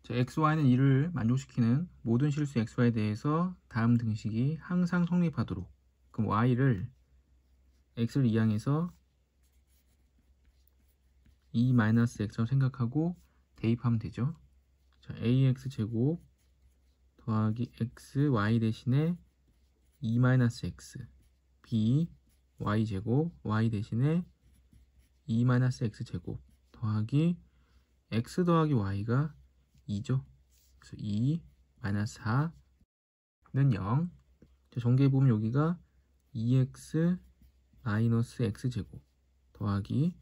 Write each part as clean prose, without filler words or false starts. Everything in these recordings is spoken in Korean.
자, xy는 2를 만족시키는 모든 실수 xy에 대해서 다음 등식이 항상 성립하도록. 그럼 y를 x를 이항해서 2-x라고 생각하고 대입하면 되죠. 자, ax제곱 더하기 xy 대신에 2-x b y제곱 y 대신에 2-x제곱 더하기 x 더하기 y가 2죠. 그래서 2-4는 0. 자, 정리해보면 여기가 2x x제곱 더하기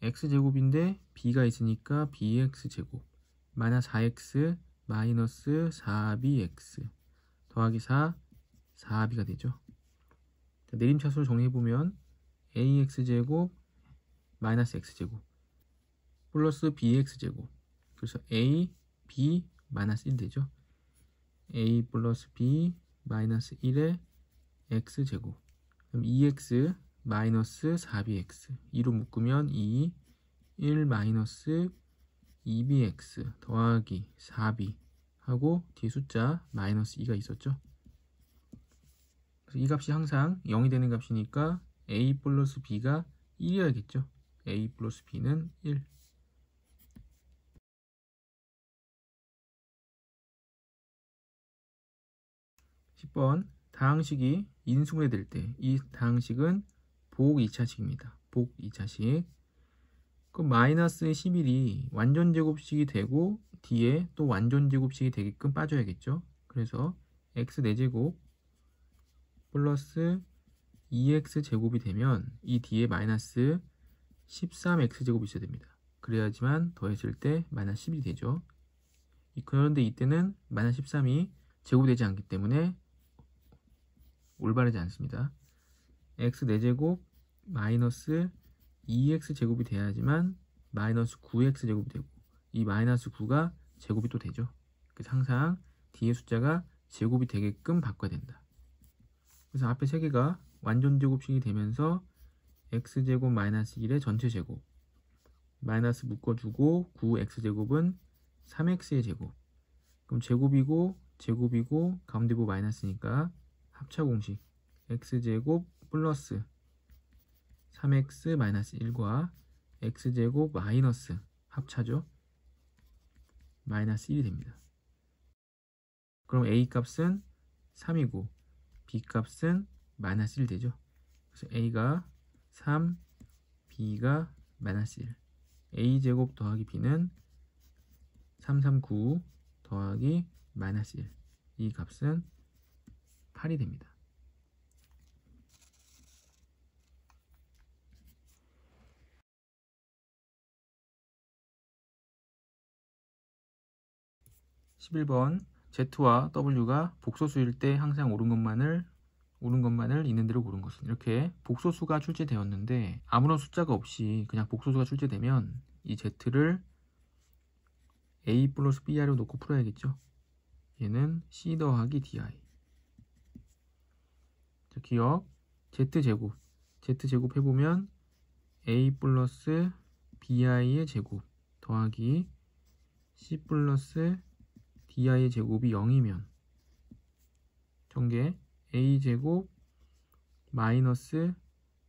x제곱인데 b가 있으니까 bx제곱 -4x 4bx 더하기 4b가 되죠. 자, 내림차수를 정리해보면 ax제곱 x제곱 플러스 bx제곱, 그래서 a, b, -1 되죠. a 플러스 b 마이너스 1의 x제곱, 그럼 2x 마이너스 4bx 2로 묶으면 2, 1 마이너스 2bx 더하기 4b 하고 뒤에 숫자 마이너스 2가 있었죠. 그래서 이 값이 항상 0이 되는 값이니까 a 플러스 b가 1이어야겠죠. a 플러스 b는 1. 10번 다항식이 인수분해될 때 이 다항식은 복 2차식입니다. 복 2차식. 그럼 마이너스 11이 완전제곱식이 되고 뒤에 또 완전제곱식이 되게끔 빠져야겠죠. 그래서 x 4제곱 플러스 2x제곱이 되면 이 뒤에 마이너스 13x제곱이 있어야 됩니다. 그래야지만 더했을 때 마이너스 11이 되죠. 그런데 이때는 마이너스 13이 제곱이 되지 않기 때문에 올바르지 않습니다. x 4제곱 마이너스 2x제곱이 돼야지만 마이너스 9x제곱이 되고 이 마이너스 9가 제곱이 또 되죠. 그래서 항상 뒤에 숫자가 제곱이 되게끔 바꿔야 된다. 그래서 앞에 세 개가 완전제곱식이 되면서 x제곱 마이너스 1의 전체제곱 마이너스 묶어주고 9x제곱은 3x의 제곱, 그럼 제곱이고 제곱이고 가운데 부분 마이너스니까 합차공식 x제곱 플러스 3x 마이너스 1과 x제곱 마이너스 합차죠. 마이너스 1이 됩니다. 그럼 a 값은 3이고 b 값은 마이너스 1 되죠. 그래서 a가 3, b가 마이너스 1. a제곱 더하기 b는 339 더하기 마이너스 1. 이 값은 8이 됩니다. 11번 Z와 W가 복소수일 때 항상 옳은 것만을 있는 대로 고른 것은, 이렇게 복소수가 출제되었는데 아무런 숫자가 없이 그냥 복소수가 출제되면 이 Z를 A 플러스 BI로 놓고 풀어야겠죠. 얘는 C 더하기 DI. 자, 기억 Z제곱 해보면 A 플러스 BI의 제곱 더하기 C 플러스 DI의 제곱이 0이면 전개 A제곱 마이너스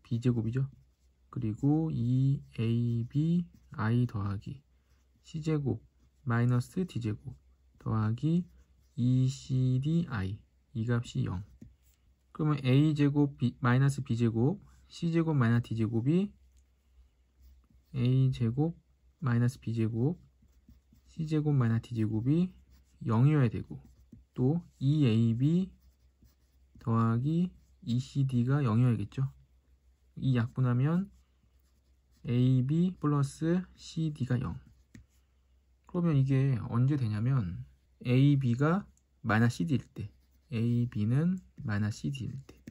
B제곱이죠. 그리고 2AB I 더하기 C제곱 마이너스 D제곱 더하기 2CDI 이 값이 0. 그러면 A제곱 마이너스 B제곱 C제곱 마이너스 D제곱이 A제곱 마이너스 B제곱 C제곱 마이너스 D제곱이 0이어야 되고, 또 2AB 더하기 2CD가 0이어야겠죠. 이 약분하면 AB 플러스 CD가 0. 그러면 이게 언제 되냐면 AB가 마이너스 CD일 때, AB는 마이너스 CD일 때.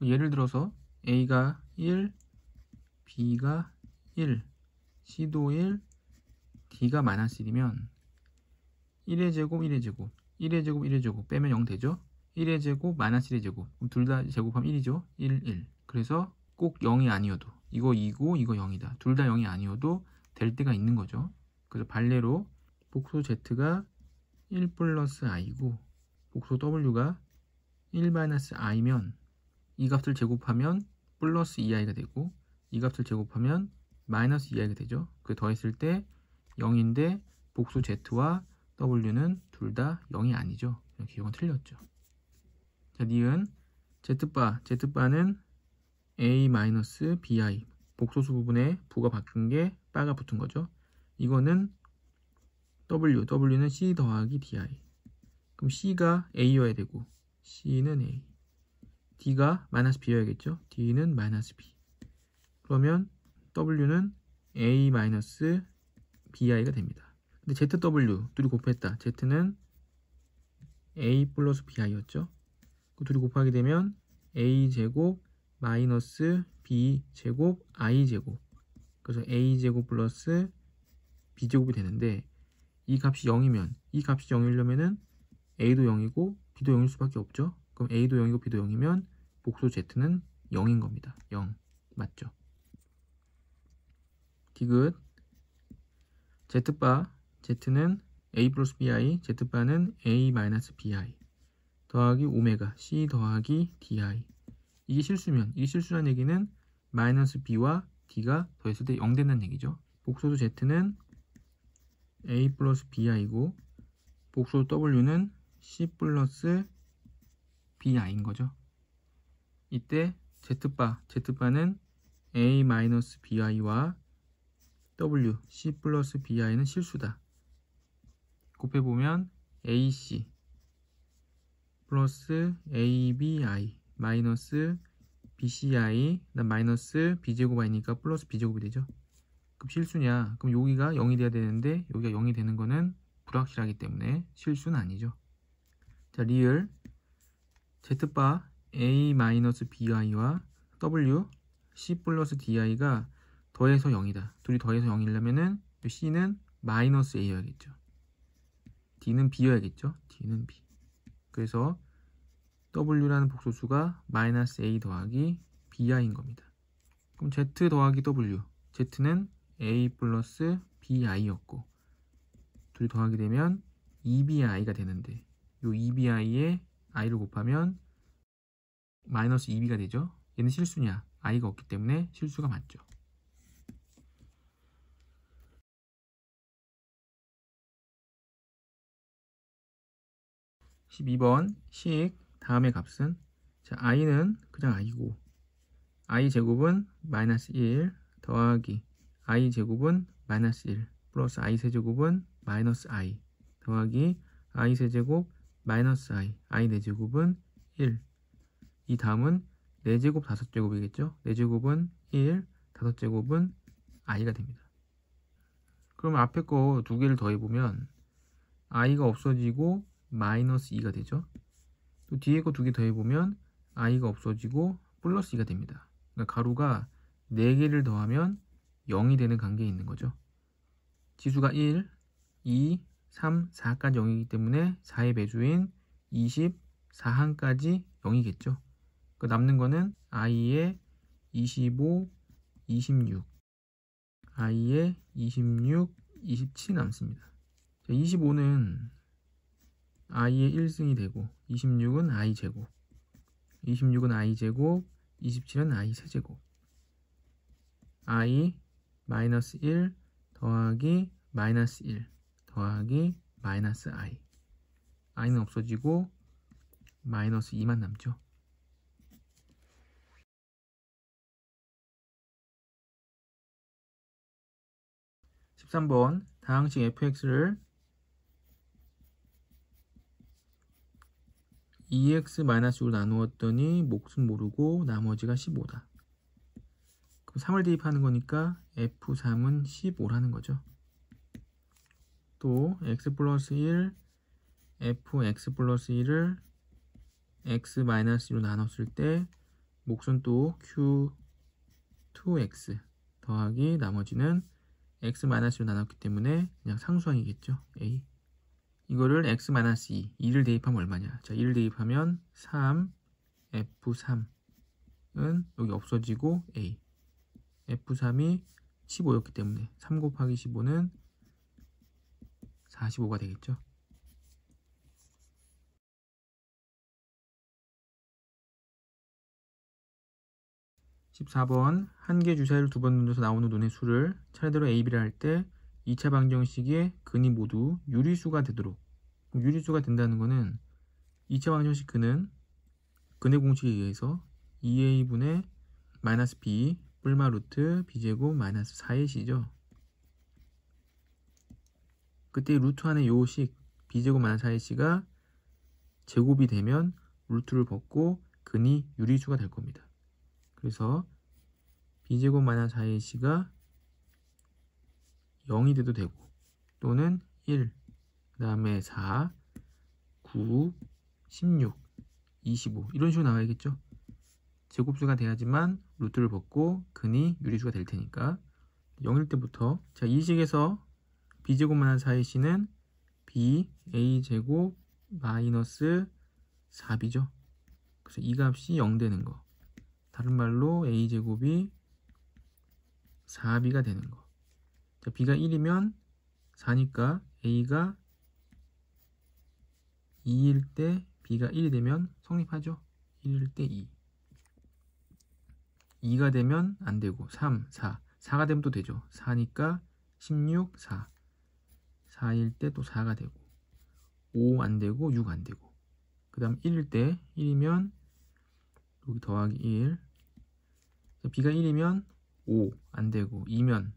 예를 들어서 A가 1, B가 1, C도 1, D가 마이너스 1이면 1의 제곱 1의 제곱 1의 제곱 1의 제곱 빼면 0 되죠. 1의 제곱 마이너스 1의 제곱, 둘 다 제곱하면 1이죠. 1, 1. 그래서 꼭 0이 아니어도 이거 2고 이거 0이다. 둘 다 0이 아니어도 될 때가 있는 거죠. 그래서 반례로 복소 Z가 1 플러스 i고 복소 w가 1 마이너스 i면 이 값을 제곱하면 플러스 2i가 되고 이 값을 제곱하면 마이너스 2i가 되죠. 그 더했을 때 0인데 복수 z와 w는 둘 다 0이 아니죠. 이렇게 이건 틀렸죠. 자, 니은 z바는 a-bi 복소수 부분에 부가 바뀐 게 바가 붙은 거죠. 이거는 w는 c 더하기 di. 그럼 c가 a여야 되고 c는 a, d가 마이너스 b여야겠죠. d는 마이너스 b. 그러면 w는 a 마이너스 bi가 됩니다. 근데 zw 둘이 곱했다. z는 a 플러스 bi였죠. 그 둘이 곱하게 되면 a 제곱 마이너스 b 제곱 i 제곱. 그래서 a 제곱 플러스 b 제곱이 되는데 이 값이 0이면 이 값이 0이려면은 a도 0이고 b도 0일 수밖에 없죠. 그럼 a도 0이고 b도 0이면 복수 z는 0인 겁니다. 0 맞죠? 디귿 z바 z는 a 플러스 bi, z바는 a 마이너스 bi 더하기 오메가 c 더하기 di. 이게 실수면 이게 실수란 얘기는 마이너스 b와 d가 더했을 때 0 된다는 얘기죠. 복소수 z는 a 플러스 bi이고 복소수 w는 c 플러스 bi인 거죠. 이때 z바는 a 마이너스 bi와 w, c 플러스 bi는 실수다. 곱해보면 ac 플러스 abi 마이너스 bci 마이너스 b제곱이니까 플러스 b제곱이 되죠. 그럼 실수냐? 그럼 여기가 0이 돼야 되는데 여기가 0이 되는 거는 불확실하기 때문에 실수는 아니죠. 자, 리을 z바 a 마이너스 bi와 w, c 플러스 di가 더해서 0이다. 둘이 더해서 0이려면은 c는 마이너스 a여야겠죠. d는 b여야겠죠. d는 b. 그래서 w라는 복소수가 마이너스 a 더하기 bi인 겁니다. 그럼 z 더하기 w, z는 a 플러스 bi였고 둘이 더하게 되면 2bi가 되는데 요 2bi에 i를 곱하면 마이너스 2b가 되죠. 얘는 실수냐? i가 없기 때문에 실수가 맞죠. 12번 식 다음의 값은 자 i는 그냥 i고 i 제곱은 마이너스 1 더하기 i 제곱은 마이너스 1 플러스 i 세제곱은 마이너스 i 더하기 i 세제곱 마이너스 i 4제곱은 1. 이 다음은 4제곱 5제곱이겠죠. 4제곱은 1, 5제곱은 i가 됩니다. 그럼 앞에 거 두 개를 더해보면 i가 없어지고 마이너스 2가 되죠. 또 뒤에 거 두 개 더해보면 i가 없어지고 플러스 2가 됩니다. 그러니까 가루가 4개를 더하면 0이 되는 관계에 있는 거죠. 지수가 1, 2, 3, 4까지 0이기 때문에 4의 배수인 24항까지 0이겠죠. 그 남는 거는 i의 25, 26, i의 26, 27 남습니다. 25는 i의 1승이 되고 26은 i 제곱, 26은 i 제곱, 27은 i 세제곱, i 마이너스 1 더하기 마이너스 1 더하기 마이너스 i. i는 없어지고 마이너스 2만 남죠. (13번) 다항식 fx를 2x-6로 나누었더니 몫은 모르고 나머지가 15다. 그럼 3을 대입하는 거니까 f3은 15라는 거죠. 또 x 플러스 1, fx 플러스 1을 x-2로 나눴을 때 몫은 또 q2x 더하기 나머지는 x-2로 나눴기 때문에 그냥 상수항이겠죠. a. 이거를 x-2, 2를 대입하면 얼마냐? 자, 2를 대입하면 3, f3은 여기 없어지고 a. f3이 15였기 때문에 3 곱하기 15는 45가 되겠죠. 14번 한 개 주사위를 두 번 던져서 나오는 눈의 수를 차례대로 A, B를 할 때 2차 방정식의 근이 모두 유리수가 되도록. 유리수가 된다는 거는 2차 방정식 근은 근의 공식에 의해서 2A분의 마이너스 B 뿔마 루트 B제곱 마이너스 4의 C죠. 그때 루트 안에 요 식 B제곱 마이너스 4의 C가 제곱이 되면 루트를 벗고 근이 유리수가 될 겁니다. 그래서 B제곱 마이너스 4의 C가 0이 돼도 되고 또는 1, 그 다음에 4, 9, 16, 25 이런 식으로 나와야겠죠. 제곱수가 돼야지만 루트를 벗고 근이 유리수가 될 테니까 0일 때부터 자, 이 식에서 B제곱 마이너스 4의 C는 B, A제곱 마이너스 4B죠. 그래서 이 값이 0 되는 거. 다른 말로 A제곱이 4B가 되는 거. 자, B가 1이면 4니까 A가 2일 때 B가 1이 되면 성립하죠. 1일 때 2. 2가 되면 안 되고 3, 4. 4가 되면 또 되죠. 4니까 16, 4. 4일 때 또 4가 되고 5 안 되고 6 안 되고 그 다음 1일 때 1이면 여기 더하기 1. B가 1이면 5 안 되고 2면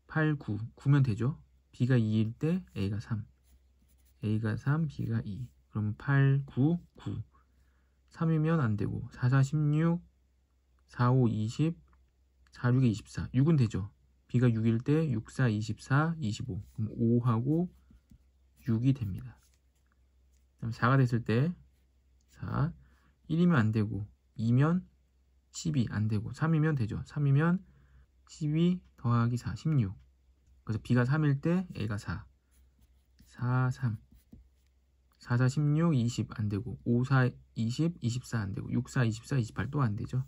8, 9. 9면 되죠. B가 2일 때 A가 3. A가 3, B가 2. 그러면 8, 9, 9. 3이면 안 되고 4, 4, 16. 4, 5, 20. 4, 6에 24. 6은 되죠. B가 6일 때 6, 4, 24, 25. 그럼 5하고 6이 됩니다. 그다음 4가 됐을 때 4. 1이면 안 되고 2면 12 안 되고 3이면 되죠. 3이면 12 더하기 4, 16. 그래서 B가 3일 때 A가 4. 4, 3. 4, 4, 16, 20 안 되고 5, 4, 20, 24 안 되고 6, 4, 24, 28 또 안 되죠.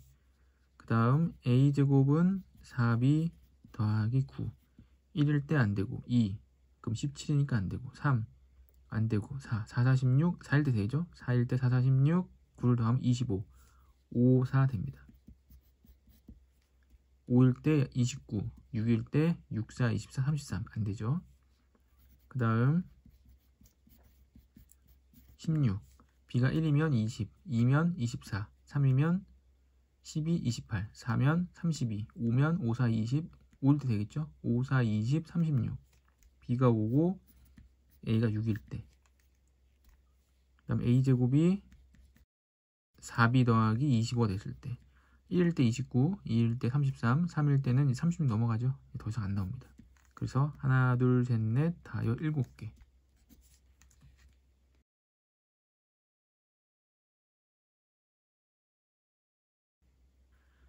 그 다음 A제곱은 4B 더하기 9. 1일 때 안 되고 2. 그럼 17이니까 안 되고 3. 안 되고 4. 4, 4, 16. 4일 때 되죠. 4일 때 4, 4, 16. 9를 더하면 25. 5, 4 됩니다. 5일 때 29. 6일 때 6, 4, 24, 33. 안 되죠. 그 다음 16. B가 1이면 20. 2면 24. 3이면 12, 28. 4면 32. 5면 5, 4, 20. 5일 때 되겠죠. 5, 4, 20, 36. B가 5고 A가 6일 때. 그 다음 A제곱이 4B 더하기 25가 됐을 때 1일 때 29, 2일 때 33, 3일 때는 30 넘어가죠. 더 이상 안 나옵니다. 그래서 하나, 둘, 셋, 넷, 다 17개.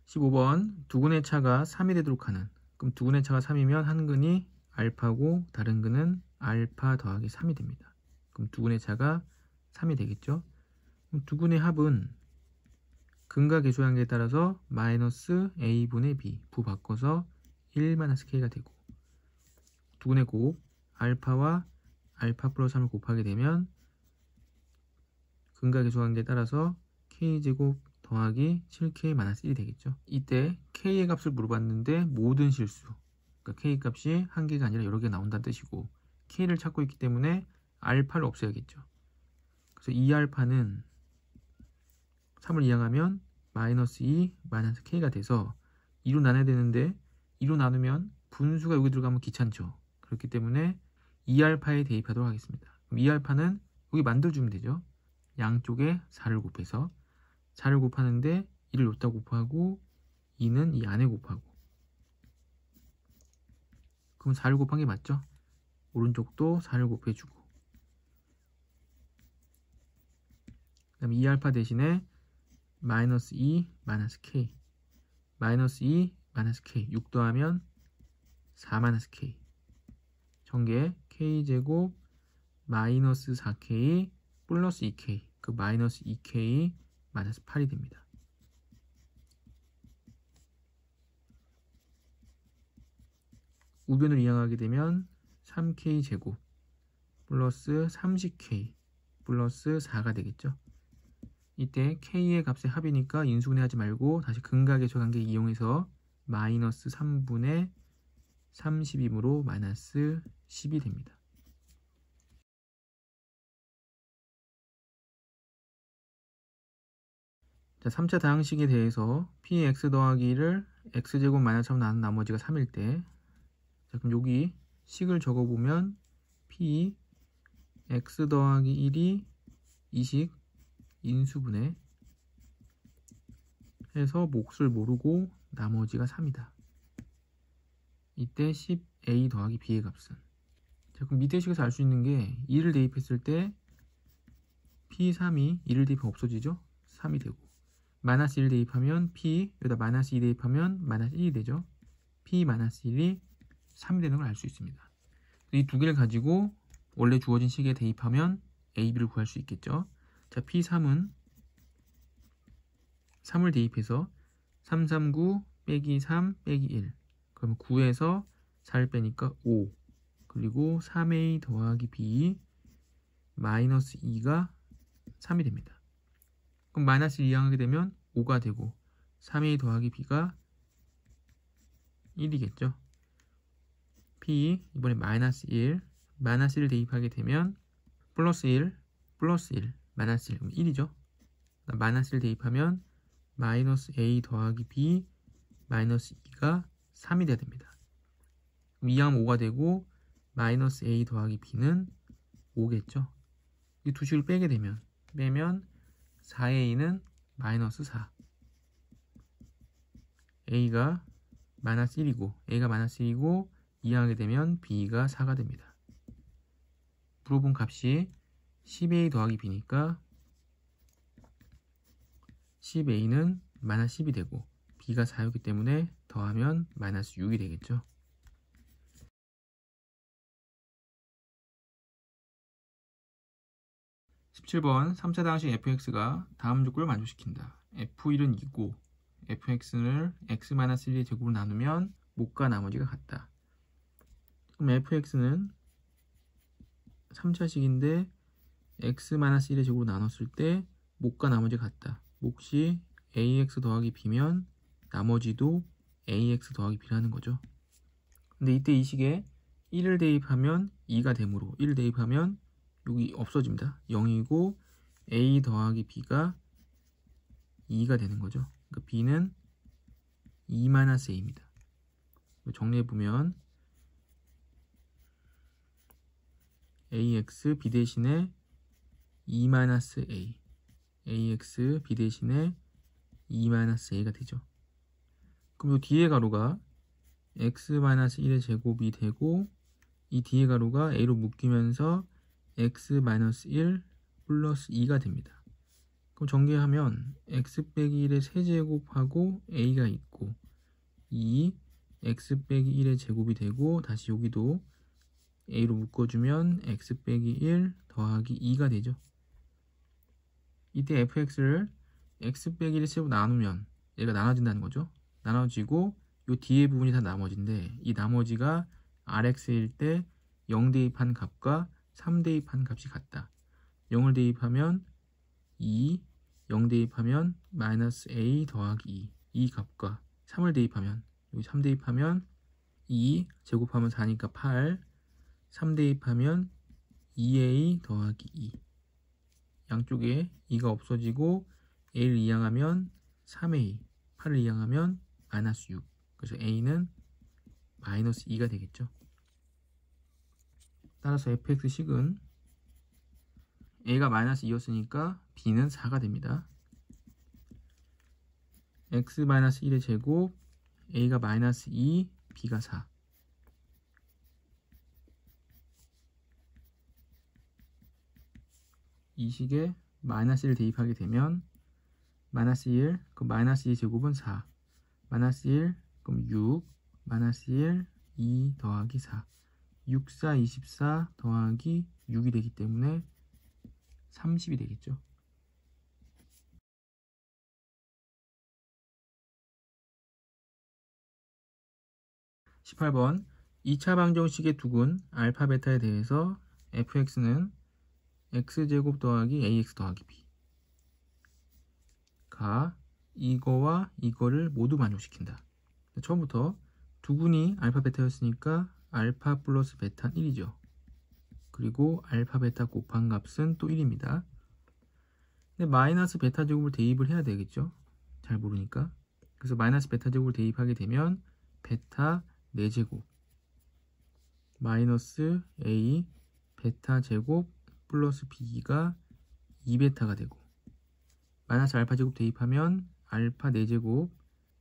15번 두근의 차가 3이 되도록 하는. 그럼 두근의 차가 3이면 한 근이 알파고 다른 근은 알파 더하기 3이 됩니다. 그럼 두근의 차가 3이 되겠죠. 그럼 두근의 합은 근과 계수의 한계에 따라서 마이너스 A분의 B 부 바꿔서 1 마이너스 K가 되고 두근의 곱 알파와 알파 플러스 3을 곱하게 되면 근과 계수의 한계에 따라서 K제곱 더하기 7K 마이너스 1이 되겠죠. 이때 K의 값을 물어봤는데 모든 실수, 그러니까 K 값이 한 개가 아니라 여러 개 나온다는 뜻이고 K를 찾고 있기 때문에 알파를 없애야겠죠. 그래서 2알파는 3을 이항하면 마이너스 2 마이너스 K가 돼서 2로 나눠야 되는데 2로 나누면 분수가 여기 들어가면 귀찮죠. 그렇기 때문에 2알파에 대입하도록 하겠습니다. 그럼 2알파는 여기 만들어주면 되죠. 양쪽에 4를 곱해서 4를 곱하는데 1을 여기다 곱하고 2는 이 안에 곱하고 그럼 4를 곱한 게 맞죠? 오른쪽도 4를 곱해주고 그 다음에 2알파 대신에 마이너스 2 마이너스 K 마이너스 2 마이너스 K 6 더하면 4 마이너스 K 전개 K제곱 마이너스 4K 플러스 2K 그 마이너스 2K 마이너스 8이 됩니다. 우변을 이항하게 되면 3K 제곱 플러스 30K 플러스 4가 되겠죠. 이때 k의 값의 합이니까 인수분해하지 말고 다시 근각의조 관계 이용해서 마이너스 3분의 30이므로 마이너스 10이 됩니다. 자, 3차 다항식에 대해서 px 더하기 1을 x제곱 마이너스 3 나눈 나머지가 3일 때, 자, 그럼 여기 식을 적어보면 p x 더하기 1이 이 식 인수분해 해서 몫을 모르고 나머지가 3이다. 이때 10a 더하기 b의 값은, 자, 그럼 밑에 식에서 알 수 있는 게 2를 대입했을 때 p3이 2를 대입하면 없어지죠? 3이 되고, 마이너스 1 대입하면 p, 여기다 마이너스 2 대입하면 마이너스 1이 되죠? p 마이너스 1이 3이 되는 걸 알 수 있습니다. 이 두 개를 가지고 원래 주어진 식에 대입하면 a, b를 구할 수 있겠죠? 자, p3은 3을 대입해서 3, 3, 9 빼기 3 빼기 1, 그러면 9에서 4를 빼니까 5, 그리고 3a 더하기 b 마이너스 2가 3이 됩니다. 그럼 마이너스 2 이항하게 되면 5가 되고 3a 더하기 b가 1이겠죠. p 이번에 마이너스 1, 마이너스 1 대입하게 되면 플러스 1, 플러스 1, 마이너스 1, 그럼 1이죠. 마이너스 1 대입하면 마이너스 a 더하기 b 마이너스 2가 3이 돼야 됩니다. 그럼 2항하면 5가 되고 마이너스 a 더하기 b는 5겠죠. 이 두 식을 빼면 4a는 마이너스 4, a가 마이너스 1이고 a가 마이너스 1이고 이항하게 되면 b가 4가 됩니다. 물어본 값이 10a 더하기 b니까 10a는 마이너스 10이 되고 b가 4이기 때문에 더하면 마이너스 6이 되겠죠. (17번) 3차 다항식 fx가 다음 조건을 만족시킨다. f1은 2고 fx를 x-1의 제곱으로 나누면 몫과 나머지가 같다. 그럼 fx는 3차식인데 x-1의 제곱으로 나눴을 때 몫과 나머지가 같다. 몫이 ax 더하기 b면 나머지도 ax 더하기 b라는 거죠. 근데 이때 이 식에 1을 대입하면 2가 되므로 1을 대입하면 여기 없어집니다. 0이고 a 더하기 b가 2가 되는 거죠. 그러니까 b는 2-a입니다. 정리해보면 ax b 대신에 2-a, ax b 대신에 2-a가 되죠. 그럼 이 뒤에 가로가 x-1의 제곱이 되고 이 뒤에 가로가 a로 묶이면서 x-1 플러스 2가 됩니다. 그럼 전개하면 x 빼기 1의 세제곱하고 a가 있고 2 x 빼기 1의 제곱이 되고 다시 여기도 a로 묶어주면 x 빼기 1 더하기 2가 되죠. 이때 fx를 x 빼기 1의 제곱 나누면 얘가 나눠진다는 거죠. 나눠지고 이 뒤에 부분이 다 나머지인데 이 나머지가 rx일 때 0 대입한 값과 3 대입한 값이 같다. 0을 대입하면 2, 0 대입하면 마이너스 a 더하기 2, 이 값과 3을 대입하면 여기 3 대입하면 2 제곱하면 4니까 8, 3 대입하면 2a 더하기 2, 양쪽에 2가 없어지고 a를 이항하면 3a, 8을 이항하면 마이너스 6, 그래서 a는 마이너스 2가 되겠죠. 따라서 fx식은 a가 마이너스 2였으니까 b는 4가 됩니다. x-1의 제곱 a가 마이너스 2, b가 4. 이 식에 마이너스 1을 대입하게 되면 마이너스 1, 그럼 마이너스 2 제곱은 4, 마이너스 1, 그럼 6, 마이너스 1, 2 더하기 4, 6, 4, 24 더하기 6이 되기 때문에 30이 되겠죠. (18번) 2차 방정식의 두근 알파 베타에 대해서 fx는 x제곱 더하기 ax 더하기 b, 가 이거와 이거를 모두 만족시킨다. 처음부터 두군이 알파 베타였으니까 알파 플러스 베타는 1이죠. 그리고 알파 베타 곱한 값은 또 1입니다. 근데 마이너스 베타 제곱을 대입을 해야 되겠죠. 잘 모르니까. 그래서 마이너스 베타 제곱을 대입하게 되면 베타 4제곱 마이너스 A 베타 제곱 플러스 B가 2베타가 되고, 마이너스 알파 제곱 대입하면 알파 4제곱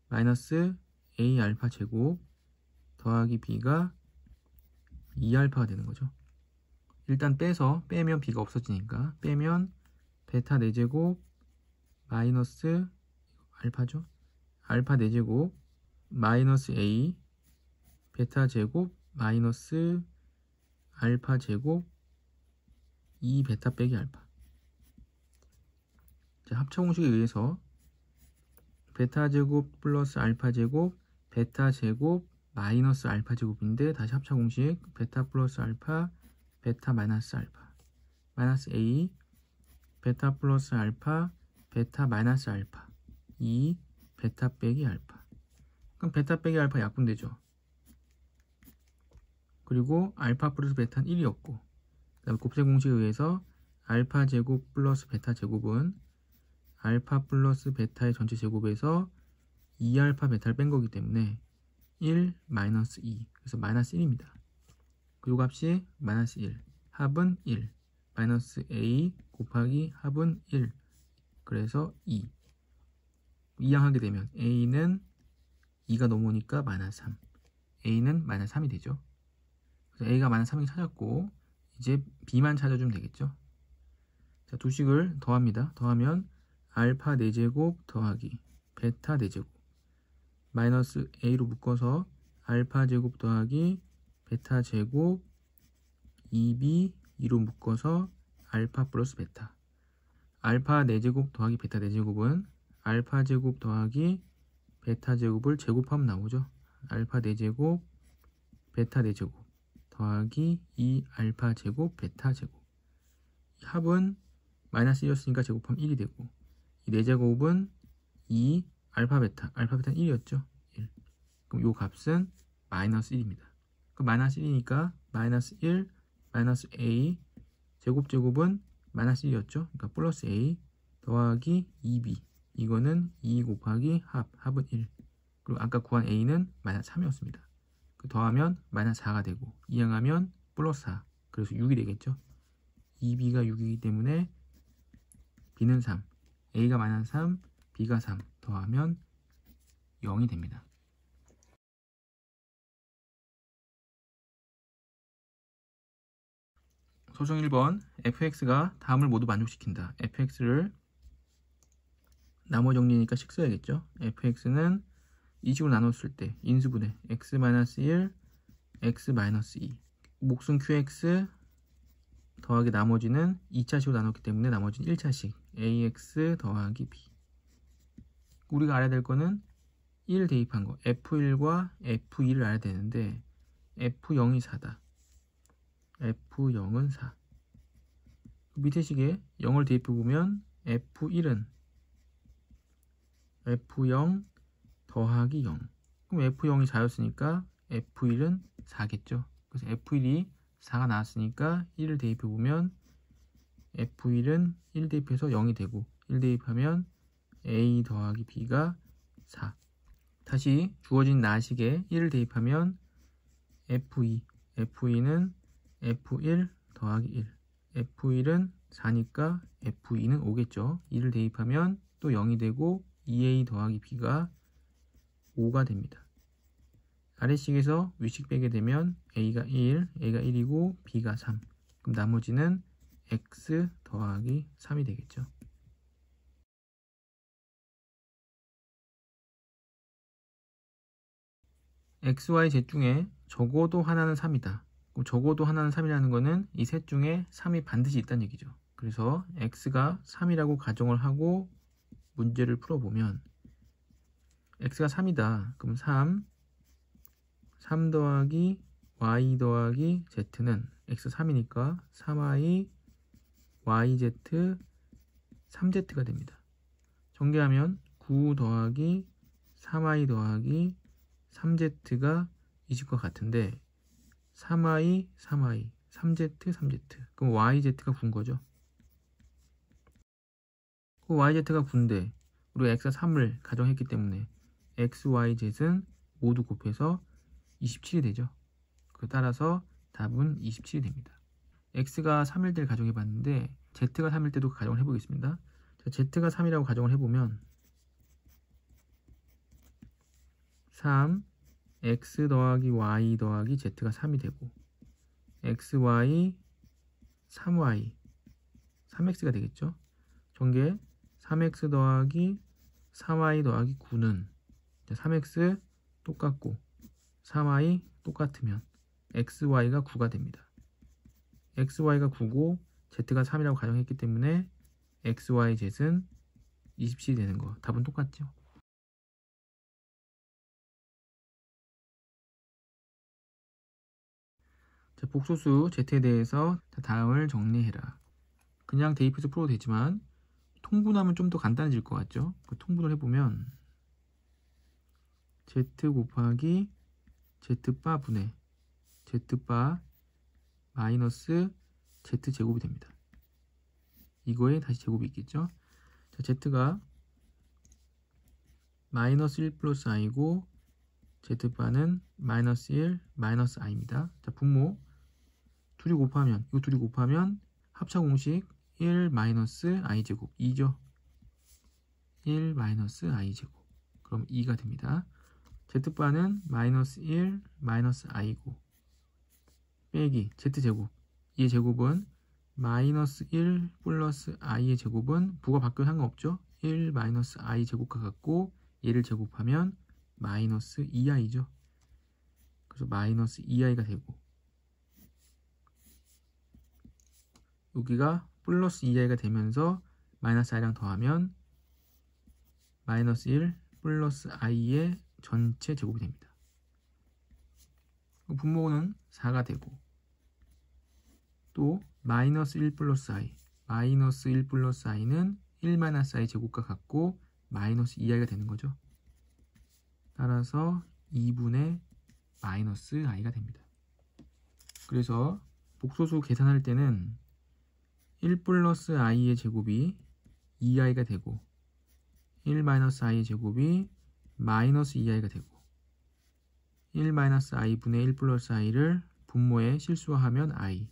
마이너스 A 알파 제곱 더하기 B가 2알파가 되는 거죠. 일단 빼면 B가 없어지니까 빼면 베타 4제곱 마이너스 알파죠. 알파 4제곱 마이너스 A 베타 제곱 마이너스 알파 제곱 2베타 빼기 알파. 자, 합차 공식에 의해서 베타 제곱 플러스 알파 제곱 베타 제곱 마이너스 알파 제곱인데, 다시 합차 공식 베타 플러스 알파 베타 마이너스 알파 마이너스 A 베타 플러스 알파 베타 마이너스 알파 2 베타 빼기 알파. 그럼 베타 빼기 알파 약분되죠. 그리고 알파 플러스 베타는 1이었고, 그 다음에 곱셈 공식에 의해서 알파 제곱 플러스 베타 제곱은 알파 플러스 베타의 전체 제곱에서 2알파 베타를 뺀 거기 때문에 1 마이너스 2, 그래서 마이너스 1입니다. 그리고 값이 마이너스 1, 합은 1, 마이너스 A 곱하기 합은 1, 그래서 2. 이항하게 되면 A는 2가 넘어오니까 마이너스 3, A는 마이너스 3이 되죠. 그래서 A가 마이너스 3이 찾았고, 이제 B만 찾아주면 되겠죠. 자, 두 식을 더합니다. 더하면 알파 4제곱 더하기 베타 4제곱 마이너스 A로 묶어서 알파 제곱 더하기 베타 제곱 2B 2로 묶어서 알파 플러스 베타. 알파 4제곱 더하기 베타 4제곱은 알파 제곱 더하기 베타 제곱을 제곱하면 나오죠. 알파 4제곱 베타 4제곱 더하기 2알파 제곱 베타 제곱. 합은 마이너스 1이었으니까 제곱하면 1이 되고, 이 4제곱은 2 알파 베타는 1이었죠. 1. 그럼 요 값은 마이너스 1입니다. 그럼 마이너스 1이니까 마이너스 1 마이너스 A 제곱은 마이너스 1이었죠. 그러니까 플러스 A 더하기 2B, 이거는 2 곱하기 합은 1. 그리고 아까 구한 A는 마이너스 3이었습니다. 그 더하면 마이너스 4가 되고, 이항하면 플러스 4, 그래서 6이 되겠죠. 2B가 6이기 때문에 B는 3, A가 마이너스 3, B가 3 더하면 0이 됩니다. 소정 1번, fx가 다음을 모두 만족시킨다. fx를 나머 정리니까 식 써야겠죠. fx는 이 식으로 나눴을 때 인수분해 x-1, x-2, 몫은 qx 더하기 나머지는 2차식으로 나눴기 때문에 나머지는 1차식 ax 더하기 b. 우리가 알아야 될 거는 1 대입한 거 f1과 f2를 알아야 되는데, f0이 4다. f0은 4. 밑에 식에 0을 대입해 보면 f1은 f0 더하기 0. 그럼 f0이 4였으니까 f1은 4겠죠. 그래서 f1이 4가 나왔으니까 1을 대입해 보면 f1은 1 대입해서 0이 되고, 1 대입하면 a 더하기 b가 4. 다시 주어진 나식에 1을 대입하면 f2는 f1 더하기 1, f1은 4니까 f2는 5겠죠. 2를 대입하면 또 0이 되고 2a 더하기 b가 5가 됩니다. 아래식에서 윗식 빼게 되면 A가 1이고 B가 3. 그럼 나머지는 X 더하기 3이 되겠죠. X, Y, Z 중에 적어도 하나는 3이다. 적어도 하나는 3이라는 거는 이 셋 중에 3이 반드시 있다는 얘기죠. 그래서 X가 3이라고 가정을 하고 문제를 풀어보면, X가 3이다. 그럼 3 더하기 Y 더하기 Z는 X 3이니까 3Y YZ 3Z가 됩니다. 전개하면 9 더하기 3i 더하기 3z가 20과 같은데 3i, 3i, 3z, 3z. 그럼 yz가 9인 거죠. 그 yz가 9인데 우리가 x가 3을 가정했기 때문에 x, y, z는 모두 곱해서 27이 되죠. 따라서 답은 27이 됩니다. x가 3일 때를 가정해 봤는데 z가 3일 때도 가정을 해보겠습니다. 자, z가 3이라고 가정을 해보면 3, x 더하기 y 더하기 z가 3이 되고 x, y, 3y, 3x가 되겠죠. 전개 3x 더하기 4y 더하기 9는 3x 똑같고 3y 똑같으면 xy가 9가 됩니다. xy가 9고 z가 3이라고 가정했기 때문에 xy, z는 27이 되는 거. 답은 똑같죠. 자, 복소수 z에 대해서 다음을 정리해라. 그냥 대입해서 풀어도 되지만 통분하면 좀 더 간단해질 것 같죠. 그 통분을 해보면 z 곱하기 z바 분의 z바 마이너스 z제곱이 됩니다. 이거에 다시 제곱이 있겠죠. 자, z가 마이너스 1 플러스 i고 z바는 마이너스 1 마이너스 i입니다. 자, 분모 둘이 곱하면 이거 둘이 곱하면 합차 공식 1 마이너스 i제곱 2죠. 1 마이너스 i제곱. 그럼 2가 됩니다. z바는 마이너스 1 마이너스 i고 빼기 z제곱. 이의 제곱은 마이너스 1 플러스 i의 제곱은 부가 바뀌어도 상관없죠. 1 마이너스 i 제곱과 같고 얘를 제곱하면 마이너스 2i죠. 그래서 마이너스 2i가 되고 여기가 플러스 2i가 되면서 마이너스 i랑 더하면 마이너스 1 플러스 i의 전체 제곱이 됩니다. 분모는 4가 되고 또 마이너스 1 플러스 i 마이너스 1 플러스 i는 1 마이너스 i 제곱과 같고 마이너스 2i가 되는 거죠. 따라서 2분의 마이너스 i가 됩니다. 그래서 복소수 계산할 때는 1 플러스 i의 제곱이 2i가 되고 1 마이너스 i의 제곱이 마이너스 2i가 되고 1 마이너스 i분의 1 플러스 i를 분모에 실수하면 i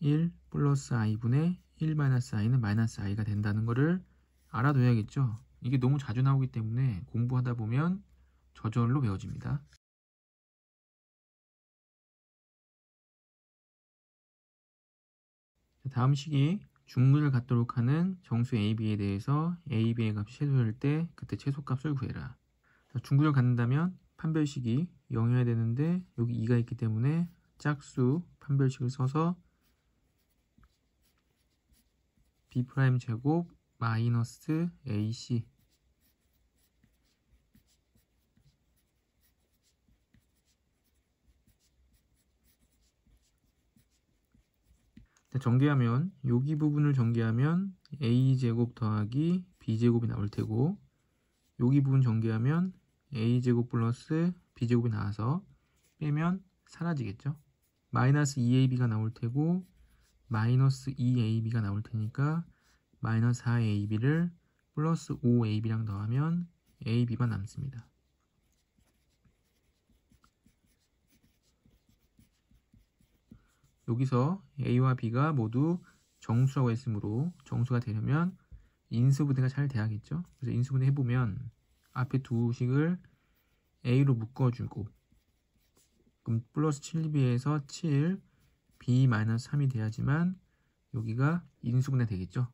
1 플러스 i분의 1 마이너스 i는 마이너스 i가 된다는 것을 알아둬야겠죠. 이게 너무 자주 나오기 때문에 공부하다 보면 저절로 외워집니다. 다음 식이 중근을 갖도록 하는 정수 AB에 대해서 AB의 값이 최소일 때 그때 최소값을 구해라. 중근을 갖는다면 판별식이 0이어야 되는데 여기 2가 있기 때문에 짝수 판별식을 써서 B' 제곱 마이너스 AC 전개하면 여기 부분을 전개하면 A제곱 더하기 B제곱이 나올 테고 여기 부분 전개하면 A제곱 플러스 B제곱이 나와서 빼면 사라지겠죠. 마이너스 2AB가 나올 테고 마이너스 2AB가 나올 테니까 마이너스 4AB를 플러스 5AB랑 더하면 AB만 남습니다. 여기서 A와 B가 모두 정수라고 했으므로 정수가 되려면 인수분해가 잘 돼야겠죠. 그래서 인수분해 해보면 앞에 두 식을 A로 묶어주고 그럼 플러스 7B에서 7 B-3이 돼야지만 여기가 인수분해 되겠죠.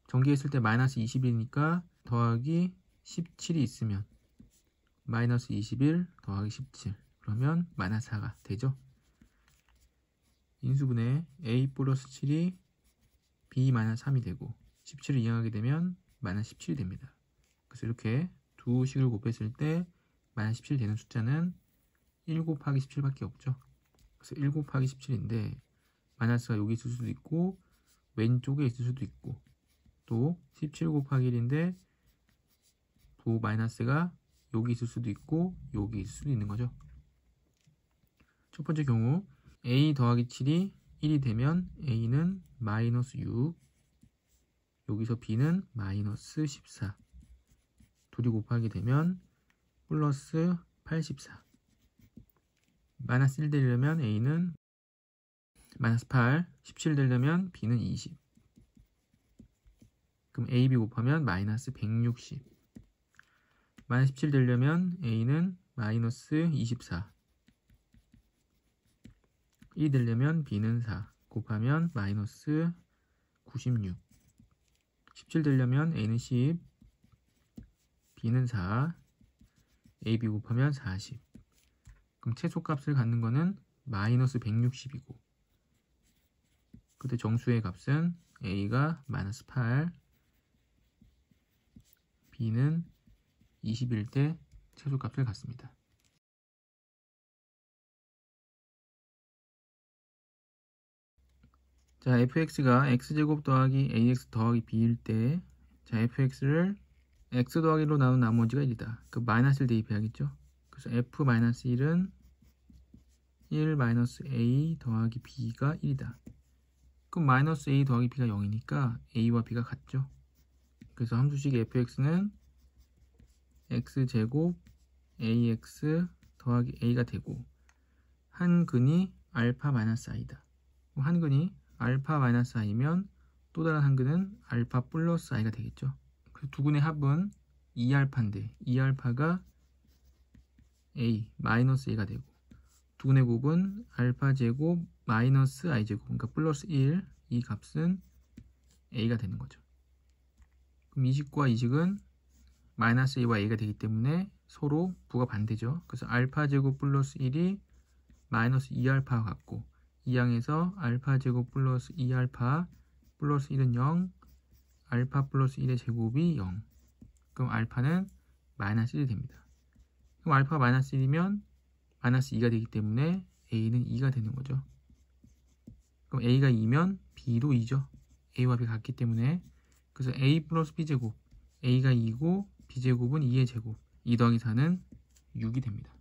전개했을 때 마이너스 20이니까 더하기 17이 있으면 마이너스 21 더하기 17 그러면 마이너스 4가 되죠. 인수분해 A 플러스 7이 B-3이 되고 17을 이항하게 되면 마이너스 17이 됩니다. 그래서 이렇게 두 식을 곱했을 때 마이너스 17이 되는 숫자는 1 곱하기 17밖에 없죠. 그래서 1 곱하기 17인데 마이너스가 여기 있을 수도 있고 왼쪽에 있을 수도 있고 또 17 곱하기 1인데 부 마이너스가 여기 있을 수도 있고 여기 있을 수도 있는 거죠. 첫 번째 경우 a 더하기 7이 1이 되면 a는 마이너스 6, 여기서 b는 마이너스 14, 둘이 곱하기 되면 플러스 84. 마이너스 1 되려면 a는 마이너스 8, 17 되려면 b는 20. 그럼 a, b 곱하면 마이너스 160. 마이너스 17 되려면 a는 마이너스 24. 1이 되려면 b는 4. 곱하면 마이너스 96. 17 되려면 a는 10, b는 4, a, b 곱하면 40. 그럼 최소값을 갖는 거는 마이너스 160이고 그때 정수의 값은 a가 마이너스 8, b는 20일 때 최소값을 갖습니다. 자, fx가 x제곱 더하기 ax 더하기 b일 때 자, fx를 x 더하기로 나눈 나머지가 1이다. 그 마이너스를 대입해야겠죠. 그래서 f-1은 1 마이너스 a 더하기 b가 1이다. 그럼 마이너스 a 더하기 b가 0이니까 a와 b가 같죠. 그래서 함수식 fx는 x제곱 ax 더하기 a가 되고 한 근이 알파 마이너스 i다. 한 근이 알파 마이너스 i면 또 다른 한 근은 알파 플러스 i가 되겠죠. 그래서 두 근의 합은 2알파인데 2알파가 a 마이너스 a가 되고 두 근의 곱은 알파 제곱 마이너스 i 제곱 그러니까 플러스 1 이 값은 a가 되는 거죠. 그럼 이식과 이식은 마이너스 a와 a가 되기 때문에 서로 부가 반대죠. 그래서 알파 제곱 플러스 1이 마이너스 2알파와 같고 이 항에서 알파 제곱 플러스 2알파 플러스 1은 0, 알파 플러스 1의 제곱이 0. 그럼 알파는 마이너스 1이 됩니다. 그럼 알파가 마이너스 1이면 마이너스 2가 되기 때문에 a는 2가 되는 거죠. 그럼 a가 2면 b도 2죠. a와 b 같기 때문에 그래서 a 플러스 b제곱 a가 2고 b제곱은 2의 제곱 2 더하기 4는 6이 됩니다.